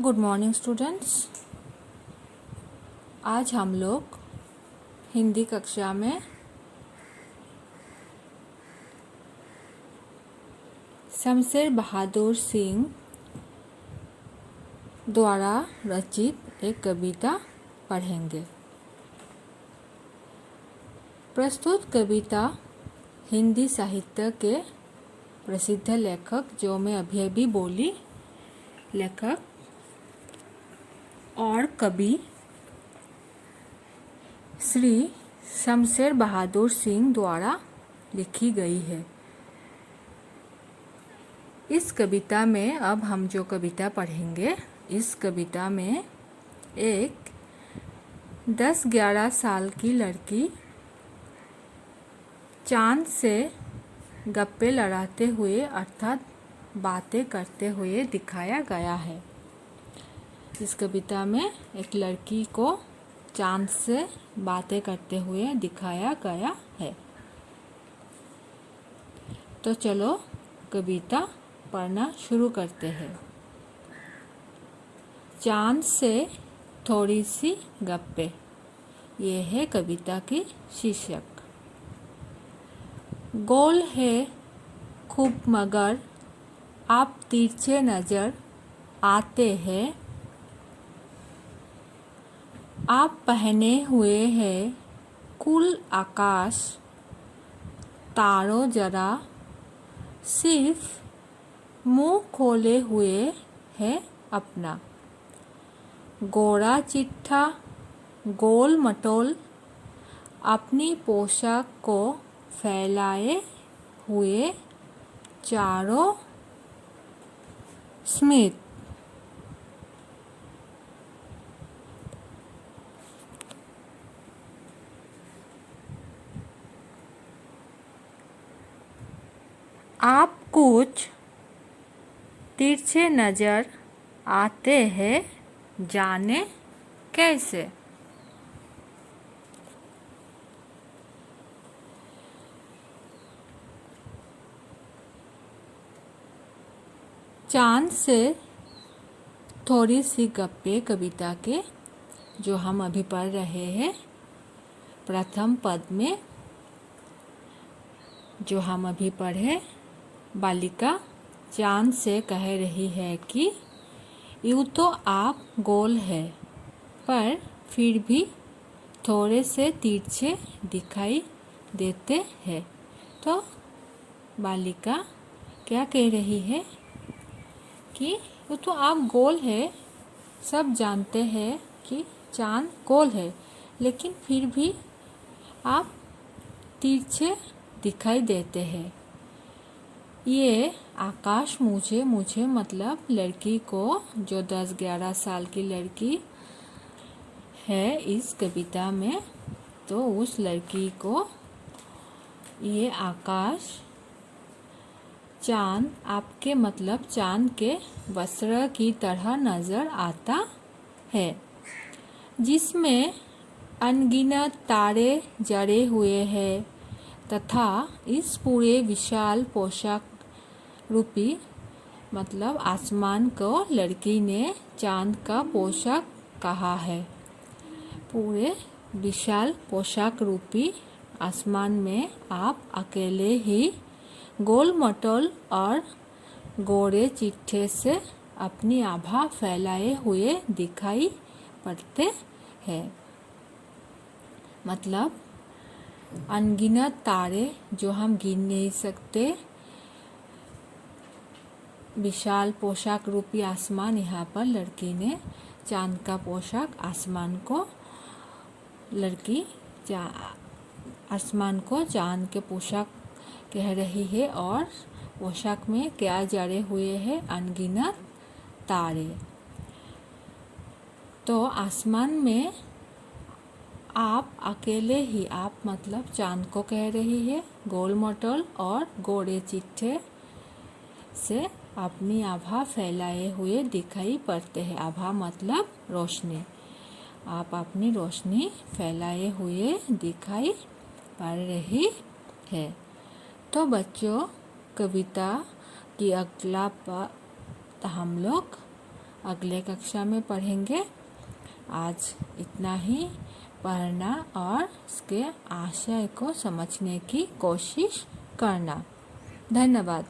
Good morning students. आज हम लोग हिंदी कक्षा में शमशेर बहादुर सिंह द्वारा रचित एक कविता पढ़ेंगे। प्रस्तुत कविता हिंदी साहित्य के प्रसिद्ध लेखक, जो मैं अभी बोली, लेखक और कवि श्री शमशेर बहादुर सिंह द्वारा लिखी गई है। इस कविता में अब हम जो कविता पढ़ेंगे, इस कविता में एक 10-11 साल की लड़की चांद से गप्पे लड़ाते हुए अर्थात बातें करते हुए दिखाया गया है। इस कविता में एक लड़की को चांद से बातें करते हुए दिखाया गया है। तो चलो कविता पढ़ना शुरू करते हैं। चांद से थोड़ी सी गप्पे, ये है कविता की शीर्षक। गोल है खूब मगर आप तिरछे नजर आते हैं। आप पहने हुए हैं कुल आकाश, तारों जरा सिर्फ मुंह खोले हुए है अपना। गोरा चिट्ठा गोल मटोल अपनी पोशाक को फैलाए हुए चारों स्मित। आप कुछ तिरछे नजर आते हैं, जाने कैसे। चांद से थोड़ी सी गप्पे कविता के जो हम अभी पढ़ रहे हैं, प्रथम पद में जो हम अभी पढ़े, बालिका चांद से कह रही है कि यूँ तो आप गोल है, पर फिर भी थोड़े से तिरछे दिखाई देते हैं। तो बालिका क्या कह रही है कि यूँ तो आप गोल है, सब जानते हैं कि चांद गोल है, लेकिन फिर भी आप तिरछे दिखाई देते हैं। ये आकाश मुझे मतलब लड़की को, जो 10-11 साल की लड़की है इस कविता में, तो उस लड़की को ये आकाश, चांद, आपके मतलब चांद के वस्त्र की तरह नजर आता है, जिसमें अनगिनत तारे जड़े हुए हैं तथा इस पूरे विशाल पोशाक रूपी मतलब आसमान को लड़की ने चांद का पोशाक कहा है। पूरे विशाल पोशाक रूपी आसमान में आप अकेले ही गोल मटोल और गोरे चिट्ठे से अपनी आभा फैलाए हुए दिखाई पड़ते हैं। मतलब अनगिनत तारे जो हम गिन नहीं सकते, विशाल पोशाक रूपी आसमान, यहाँ पर लड़की ने चांद का पोशाक, आसमान को लड़की आसमान को चांद के पोशाक कह रही है, और पोशाक में क्या जड़े हुए हैं, अनगिनत तारे। तो आसमान में आप अकेले ही, आप मतलब चांद को कह रही है, गोल मटोल और गोरे चिट्ठे से अपनी आभा फैलाए हुए दिखाई पड़ते हैं। आभा मतलब रोशनी, आप अपनी रोशनी फैलाए हुए दिखाई पड़ रही है। तो बच्चों, कविता की अगला पाठ हम लोग अगले कक्षा में पढ़ेंगे। आज इतना ही। पढ़ना और इसके आशय को समझने की कोशिश करना। धन्यवाद।